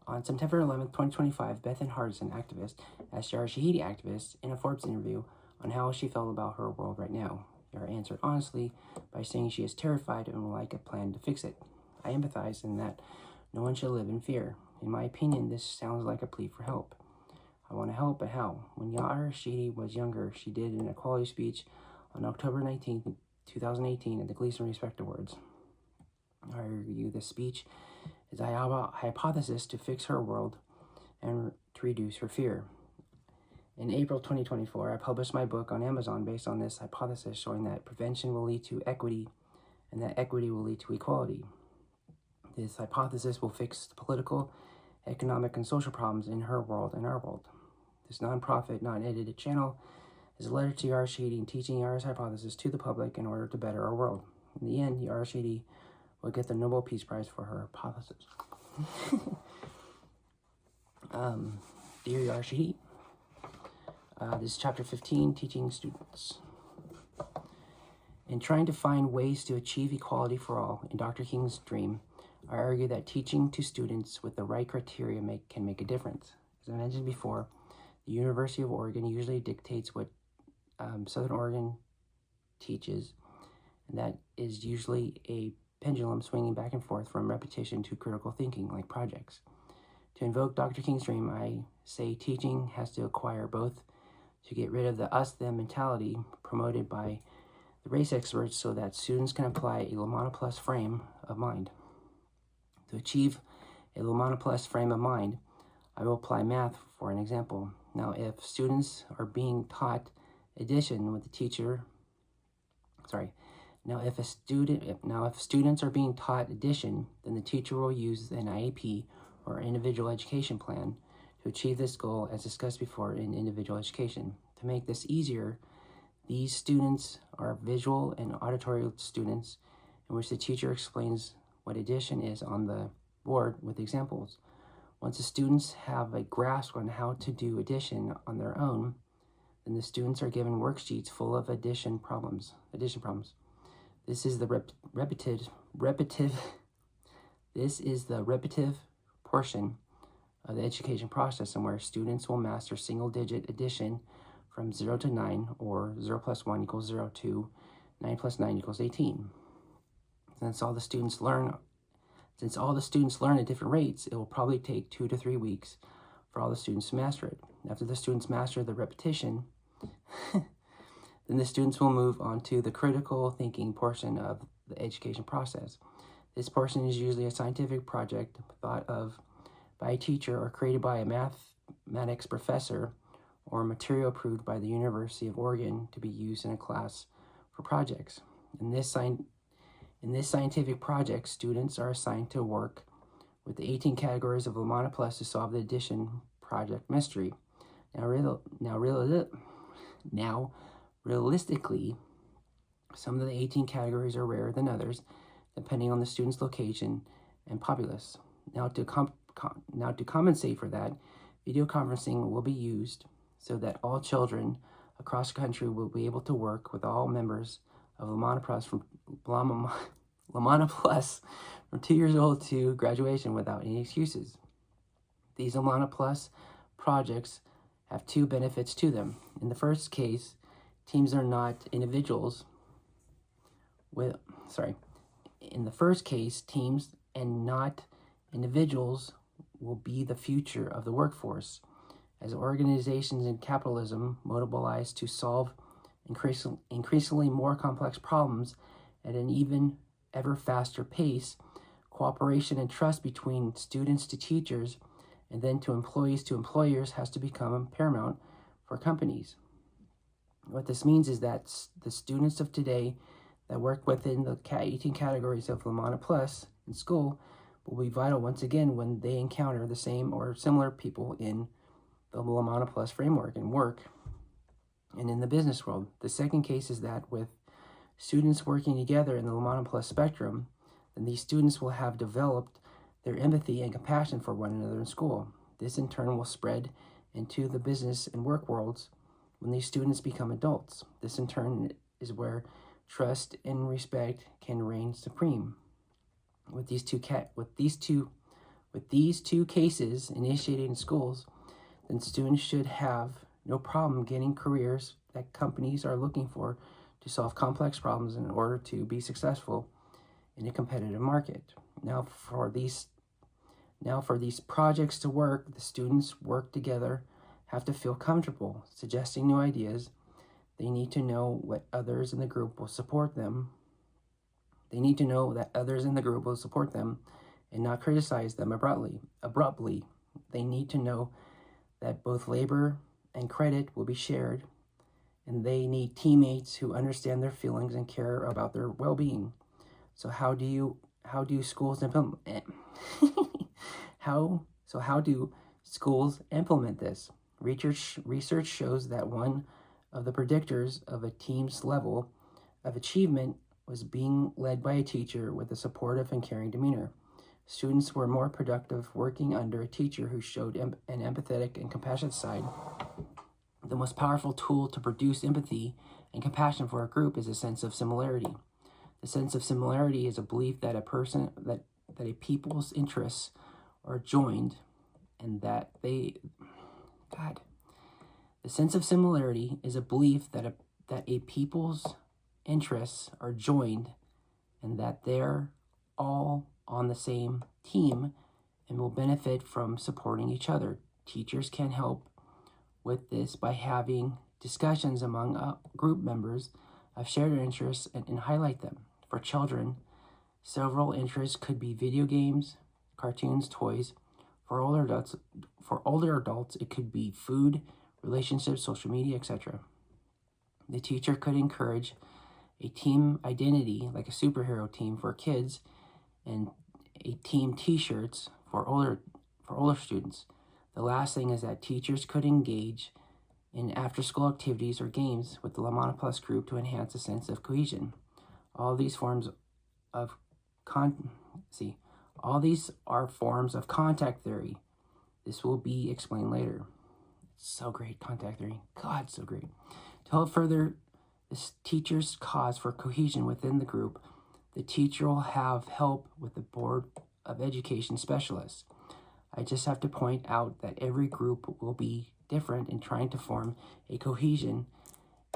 On September 11th, 2025, Bethan Hardison, activist, asked Yara Shahidi, activist, in a Forbes interview on how she felt about her world right now. Yara answered honestly by saying she is terrified and would like a plan to fix it. I empathize in that no one should live in fear. In my opinion, this sounds like a plea for help. I want to help, but how? When Yara Shahidi was younger, she did an equality speech on October 19th, 2018 at the Gleason Respect Awards. I argue the speech is a hypothesis to fix her world and to reduce her fear. In April 2024, I published my book on Amazon based on this hypothesis, showing that prevention will lead to equity and that equity will lead to equality. This hypothesis will fix the political, economic, and social problems in her world and our world. This nonprofit, non-edited channel is a letter to Yara Shahidi and teaching Yara's hypothesis to the public in order to better our world. In the end, Yara Shahidi will get the Nobel Peace Prize for her hypothesis. Dear Yara Shahidi, this is chapter 15, teaching students. In trying to find ways to achieve equality for all in Dr. King's dream, I argue that teaching to students with the right criteria can make a difference. As I mentioned before, the University of Oregon usually dictates what Southern Oregon teaches, and that is usually a pendulum swinging back and forth from repetition to critical thinking, like projects. To invoke Dr. King's dream, I say teaching has to acquire both to get rid of the us-them mentality promoted by the race experts so that students can apply a Leimana Plus frame of mind. To achieve a Leimana Plus frame of mind, I will apply math for an example. Now, if students are being taught addition with the teacher, if students are being taught addition, then the teacher will use an IEP or individual education plan to achieve this goal as discussed before in individual education. To make this easier, these students are visual and auditory students in which the teacher explains what addition is on the board with examples. Once the students have a grasp on how to do addition on their own, then the students are given worksheets full of addition problems. This is the repetitive portion of the education process, and where students will master single-digit addition from 0 to 9, or 0 plus 1 equals 0 to 9 plus 9 equals 18. Since all the students learn at different rates, it will probably take 2 to 3 weeks for all the students to master it. After the students master the repetition, then the students will move on to the critical thinking portion of the education process. This portion is usually a scientific project thought of by a teacher or created by a mathematics professor, or material approved by the University of Oregon to be used in a class for projects. In this scientific project, students are assigned to work with the 18 categories of Leimana Plus to solve the addition project mystery. Now, realistically, some of the 18 categories are rarer than others, depending on the student's location and populace. Now, to compensate for that, video conferencing will be used so that all children across the country will be able to work with all members of Leimana Plus from 2 years old to graduation without any excuses. These Leimana Plus projects have two benefits to them. In the first case, teams and not individuals will be the future of the workforce, as organizations in capitalism mobilize to solve increasingly more complex problems at an even ever faster pace. Cooperation and trust between students to teachers and then to employees to employers has to become paramount for companies. What this means is that the students of today that work within the 18 categories of Leimana Plus in school will be vital once again when they encounter the same or similar people in the Leimana Plus framework and work and in the business world. The second case is that with students working together in the Leimana Plus spectrum, then these students will have developed their empathy and compassion for one another in school. This in turn will spread into the business and work worlds when these students become adults. This in turn is where trust and respect can reign supreme. With these two With these two cases initiated in schools, then students should have no problem getting careers that companies are looking for to solve complex problems in order to be successful in a competitive market. Now for these projects to work, the students work together, have to feel comfortable suggesting new ideas. They need to know what others in the group will support them. They need to know that others in the group will support them and not criticize them abruptly. They need to know that both labor and credit will be shared, and they need teammates who understand their feelings and care about their well-being. So how do schools implement how do schools implement this? Research shows that one of the predictors of a team's level of achievement was being led by a teacher with a supportive and caring demeanor. Students were more productive working under a teacher who showed an empathetic and compassionate side. The most powerful tool to produce empathy and compassion for a group is a sense of similarity. The sense of similarity is a belief that a people's interests are joined and that the sense of similarity is a belief that a people's interests are joined and that they're all on the same team and will benefit from supporting each other. Teachers can help with this by having discussions among group members of shared interests and highlight them. For children, several interests could be video games, cartoons, toys. For older adults, it could be food, relationships, social media, etc. The teacher could encourage a team identity, like a superhero team for kids, and a team T-shirts for older students. The last thing is that teachers could engage in after-school activities or games with the Leimana Plus group to enhance a sense of cohesion. All these are forms of contact theory. This will be explained later. It's so great, contact theory. God, so great. To help further this teacher's cause for cohesion within the group, the teacher will have help with the Board of Education specialists. I just have to point out that every group will be different in trying to form a cohesion,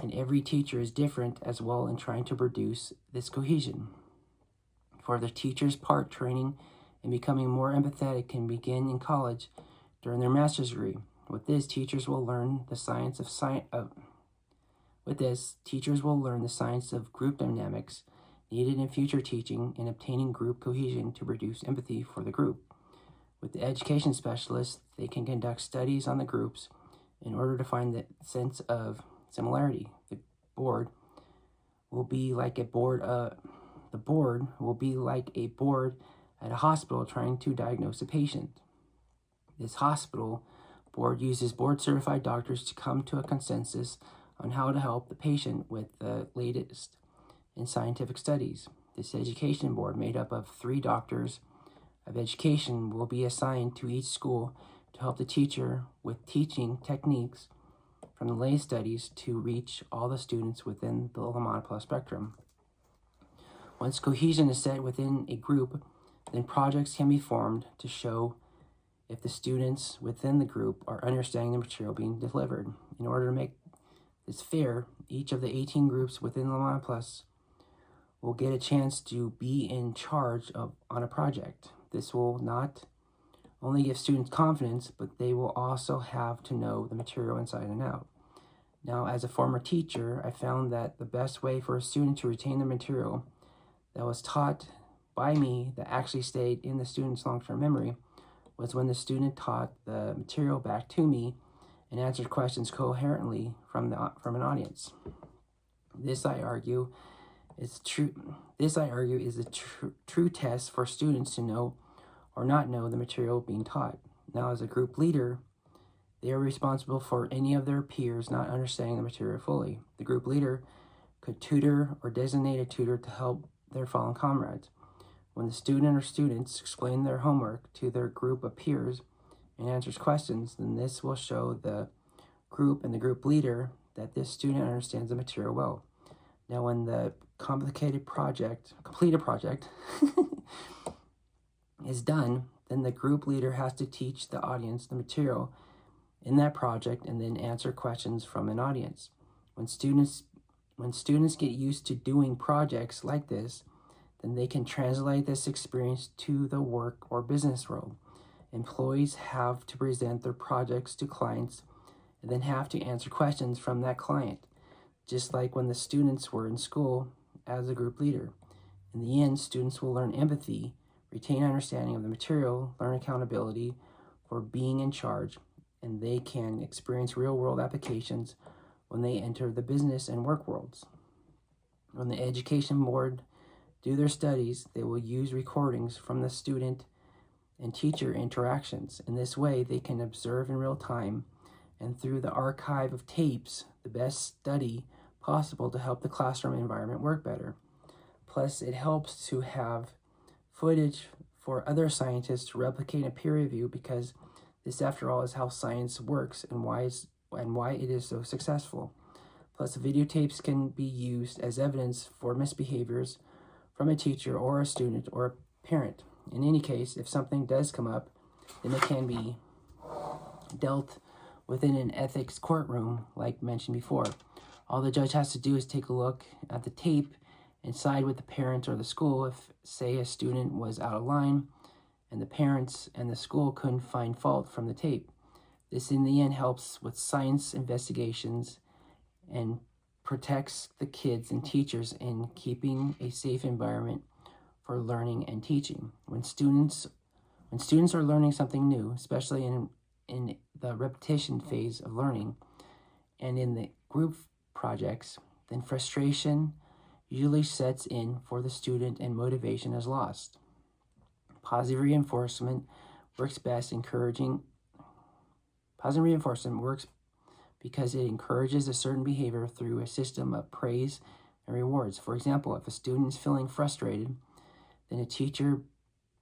and every teacher is different as well in trying to produce this cohesion. For the teacher's part, training and becoming more empathetic can begin in college during their master's degree. With this, teachers will learn the science of group dynamics needed in future teaching and obtaining group cohesion to produce empathy for the group. With the education specialists, they can conduct studies on the groups in order to find the sense of similarity. The board will be like a board at a hospital trying to diagnose a patient. This hospital board uses board-certified doctors to come to a consensus on how to help the patient with the latest in scientific studies. This education board, made up of 3 doctors of education, will be assigned to each school to help the teacher with teaching techniques from the latest studies to reach all the students within the Leimana Plus spectrum. Once cohesion is set within a group, then projects can be formed to show if the students within the group are understanding the material being delivered. In order to make this fair, each of the 18 groups within Leimana Plus will get a chance to be in charge on a project. This will not only give students confidence, but they will also have to know the material inside and out. Now, as a former teacher, I found that the best way for a student to retain the material that was taught by me that actually stayed in the student's long-term memory was when the student taught the material back to me and answered questions coherently from an audience. This, I argue, is a true test for students to know or not know the material being taught. Now, as a group leader, they are responsible for any of their peers not understanding the material fully. The group leader could tutor or designate a tutor to help their fallen comrades. When the student or students explain their homework to their group of peers and answers questions, then this will show the group and the group leader that this student understands the material well. Now, when the completed project is done, Then the group leader has to teach the audience the material in that project and then answer questions from an audience. When students get used to doing projects like this, then they can translate this experience to the work or business world. Employees have to present their projects to clients and then have to answer questions from that client, just like when the students were in school as a group leader. In the end, students will learn empathy, retain understanding of the material, learn accountability for being in charge, and they can experience real-world applications when they enter the business and work worlds. When the education board do their studies, they will use recordings from the student and teacher interactions. In this way, they can observe in real time and through the archive of tapes the best study possible to help the classroom environment work better. Plus, it helps to have footage for other scientists to replicate and peer review, because this, after all, is how science works and why it is so successful. Plus, videotapes can be used as evidence for misbehaviors from a teacher or a student or a parent. In any case, if something does come up, then it can be dealt within an ethics courtroom, like mentioned before. All the judge has to do is take a look at the tape and side with the parent or the school if, say, a student was out of line and the parents and the school couldn't find fault from the tape. This, in the end, helps with science investigations and protects the kids and teachers in keeping a safe environment for learning and teaching. When students are learning something new, especially in the repetition phase of learning and in the group projects, then frustration usually sets in for the student and motivation is lost. Positive reinforcement works because it encourages a certain behavior through a system of praise and rewards. For example, if a student is feeling frustrated, then a teacher,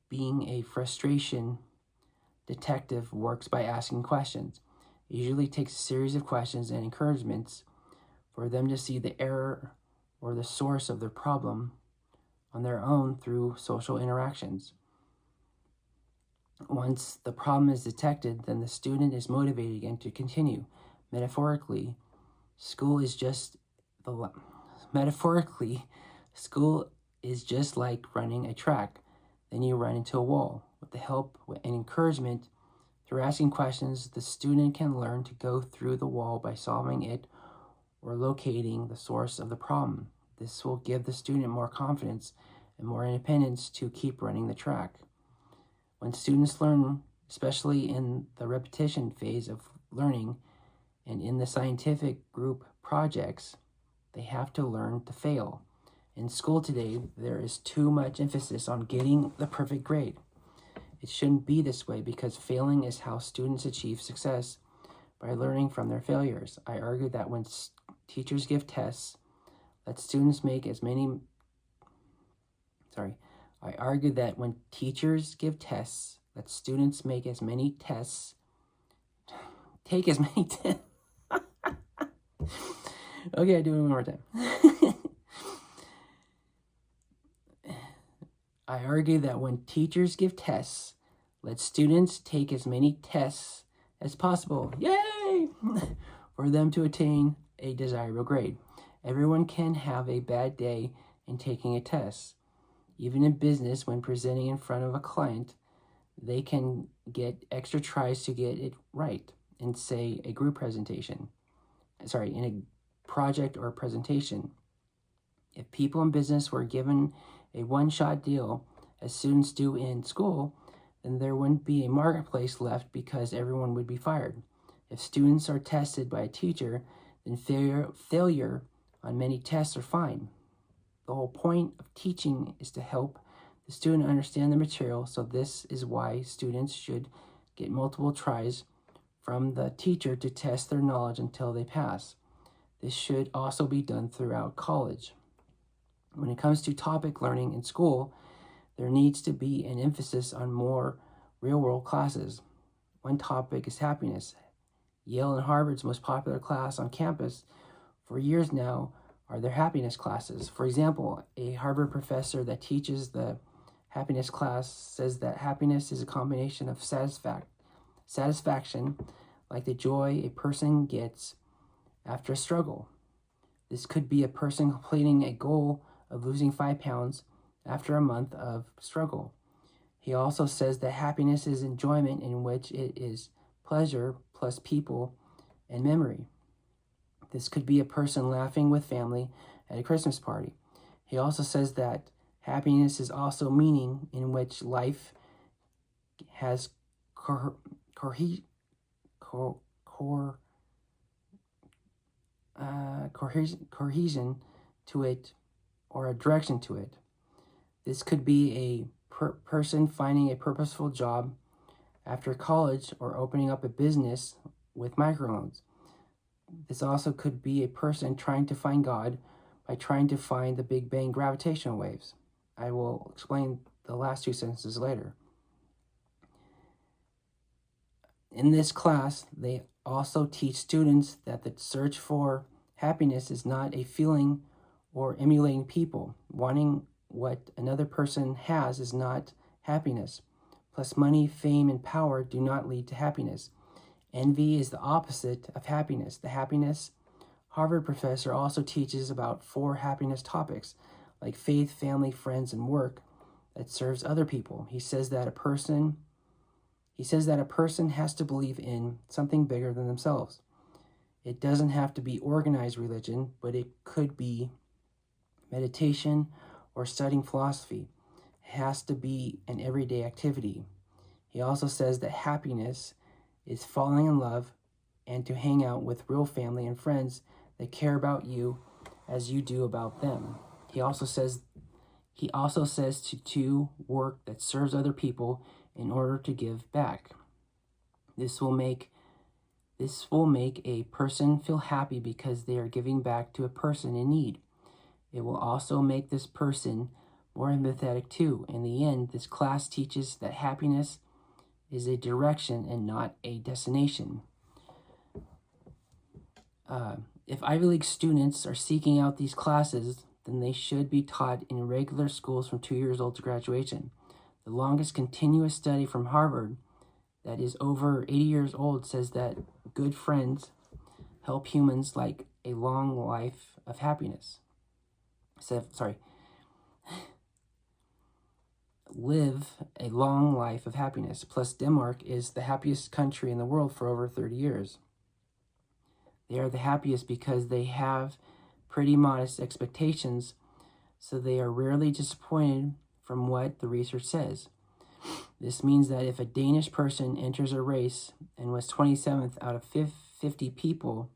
being a frustration detective, works by asking questions. It usually takes a series of questions and encouragements for them to see the error or the source of their problem on their own through social interactions. Once the problem is detected, then the student is motivated again to continue. Metaphorically, school is just like running a track. Then you run into a wall. With the help and encouragement through asking questions, the student can learn to go through the wall by solving it or locating the source of the problem. This will give the student more confidence and more independence to keep running the track. When students learn, especially in the repetition phase of learning and in the scientific group projects, they have to learn to fail. In school today, there is too much emphasis on getting the perfect grade. It shouldn't be this way, because failing is how students achieve success, by learning from their failures. I argue that when teachers give tests, let students make as many let students make as many tests, take as many tests. Okay, I do it one more time. I argue that when teachers give tests, let students take as many tests as possible, yay, for them to attain a desirable grade. Everyone can have a bad day in taking a test. Even in business, when presenting in front of a client, they can get extra tries to get it right in, say, a group presentation. In a project or presentation. If people in business were given a one-shot deal, as students do in school, then there wouldn't be a marketplace left, because everyone would be fired. If students are tested by a teacher, then failure on many tests are fine. The whole point of teaching is to help the student understand the material, so this is why students should get multiple tries from the teacher to test their knowledge until they pass. This should also be done throughout college. When it comes to topic learning in school, there needs to be an emphasis on more real-world classes. One topic is happiness. Yale and Harvard's most popular class on campus for years now are their happiness classes. For example, a Harvard professor that teaches the happiness class says that happiness is a combination of satisfaction, like the joy a person gets after a struggle. This could be a person completing a goal of losing 5 pounds after a month of struggle. He also says that happiness is enjoyment in which it is pleasure plus people and memory. This could be a person laughing with family at a Christmas party. He also says that happiness is also meaning in which life has cohesion to it or a direction to it. This could be a person finding a purposeful job after college or opening up a business with microloans. This also could be a person trying to find God by trying to find the Big Bang gravitational waves. I will explain the last 2 sentences later. In this class, they also teach students that the search for happiness is not a feeling or emulating people. Wanting what another person has is not happiness. Plus, money, fame, and power do not lead to happiness. Envy is the opposite of happiness. The happiness Harvard professor also teaches about 4 happiness topics, like faith, family, friends, and work that serves other people. He says that a person has to believe in something bigger than themselves. It doesn't have to be organized religion, but it could be meditation or studying philosophy. It has to be an everyday activity. He also says that happiness is falling in love and to hang out with real family and friends that care about you as you do about them. He also says to work that serves other people in order to give back. This will make a person feel happy because they are giving back to a person in need. It will also make this person more empathetic too. In the end, this class teaches that happiness is a direction and not a destination. If Ivy League students are seeking out these classes, then they should be taught in regular schools from 2 years old to graduation. The longest continuous study from Harvard, that is over 80 years old, says that good friends help humans like a long life of happiness. Live a long life of happiness. Plus, Denmark is the happiest country in the world for over 30 years. They are the happiest because they have pretty modest expectations, so they are rarely disappointed from what the research says. This means that if a Danish person enters a race and was 27th out of 50 people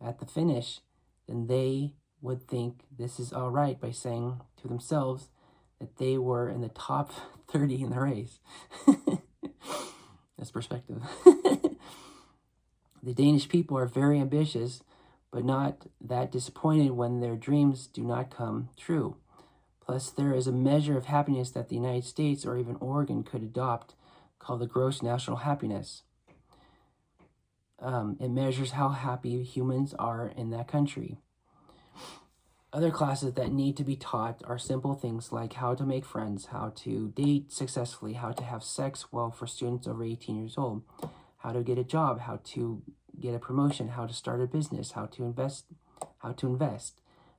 at the finish, then they would think this is all right by saying to themselves that they were in the top 30 in the race. That's perspective. The Danish people are very ambitious, but not that disappointed when their dreams do not come true. Plus, there is a measure of happiness that the United States or even Oregon could adopt called the gross national happiness. It measures how happy humans are in that country. Other classes that need to be taught are simple things like how to make friends, how to date successfully, how to have sex well for students over 18 years old, how to get a job, how to get a promotion, how to start a business, how to invest,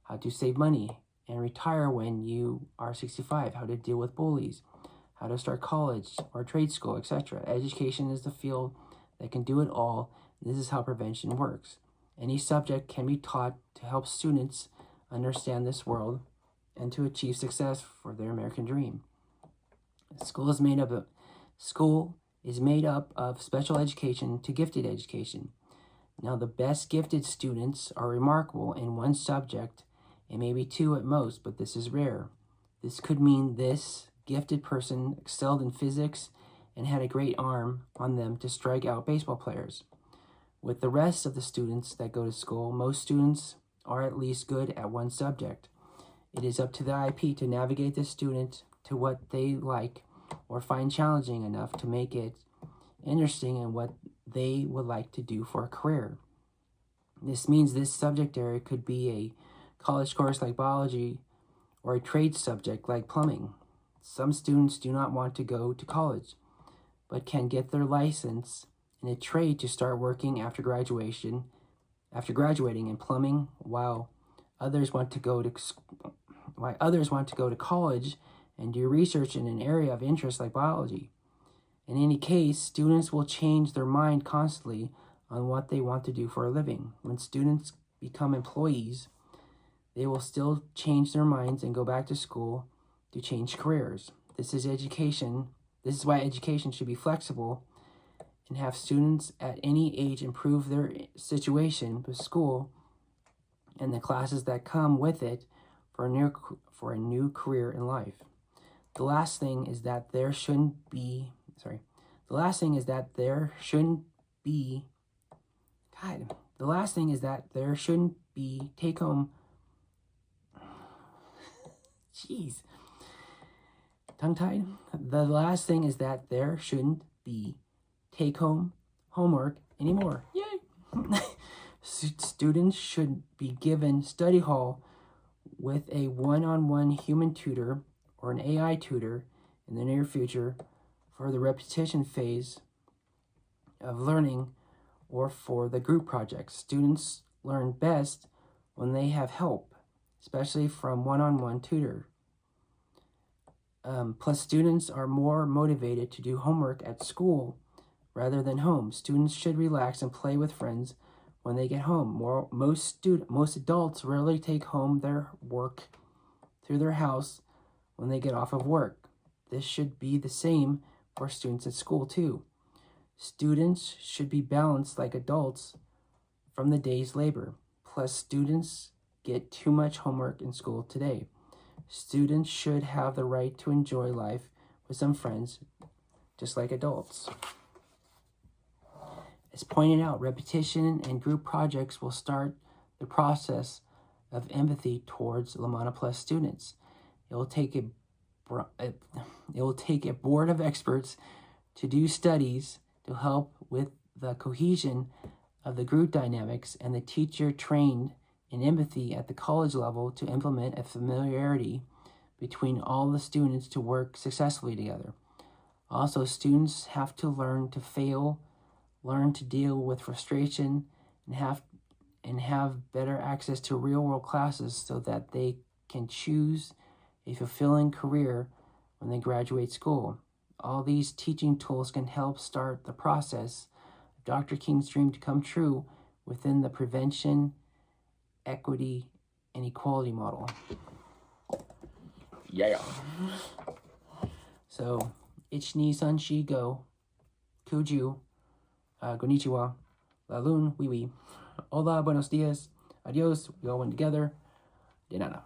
how to save money and retire when you are 65, how to deal with bullies, how to start college or trade school, etc. Education is the field that can do it all. This is how prevention works. Any subject can be taught to help students understand this world and to achieve success for their American dream. School is made up of special education to gifted education. Now, the best gifted students are remarkable in one subject and maybe 2 at most, but this is rare. This could mean this gifted person excelled in physics and had a great arm on them to strike out baseball players. With the rest of the students that go to school, most students are at least good at one subject. It is up to the IP to navigate the student to what they like or find challenging enough to make it interesting and what they would like to do for a career. This means this subject area could be a college course like biology or a trade subject like plumbing. Some students do not want to go to college, but can get their license in a trade to start working after graduating in plumbing, while others want to go to college and do research in an area of interest like biology. In any case, students will change their mind constantly on what they want to do for a living. When students become employees, they will still change their minds and go back to school to change careers. This is why education should be flexible and have students at any age improve their situation with school and the classes that come with it for a new career in life. The last thing is that there shouldn't be take home Jeez. Tongue-tied? The last thing is that there shouldn't be take-home homework anymore. Yay! Students should be given study hall with a one-on-one human tutor or an AI tutor in the near future for the repetition phase of learning or for the group projects. Students learn best when they have help, especially from one-on-one tutor. Plus, students are more motivated to do homework at school rather than home. Students should relax and play with friends when they get home. Most adults rarely take home their work through their house when they get off of work. This should be the same for students at school too. Students should be balanced like adults from the day's labor. Plus, students get too much homework in school today. Students should have the right to enjoy life with some friends, just like adults. As pointed out, repetition and group projects will start the process of empathy towards Leimana Plus students. It will take a board of experts to do studies to help with the cohesion of the group dynamics, and the teacher trained in empathy at the college level to implement a familiarity between all the students to work successfully together. Also, students have to learn to fail, learn to deal with frustration, and have better access to real-world classes so that they can choose a fulfilling career when they graduate school. All these teaching tools can help start the process of Dr. King's dream to come true within the prevention, equity, and equality model. Yeah. So, Ichni Sanshi Go, Kuju, Konnichiwa, Lalun, Wiwi, Hola, buenos dias, adios, we all went together, de nada.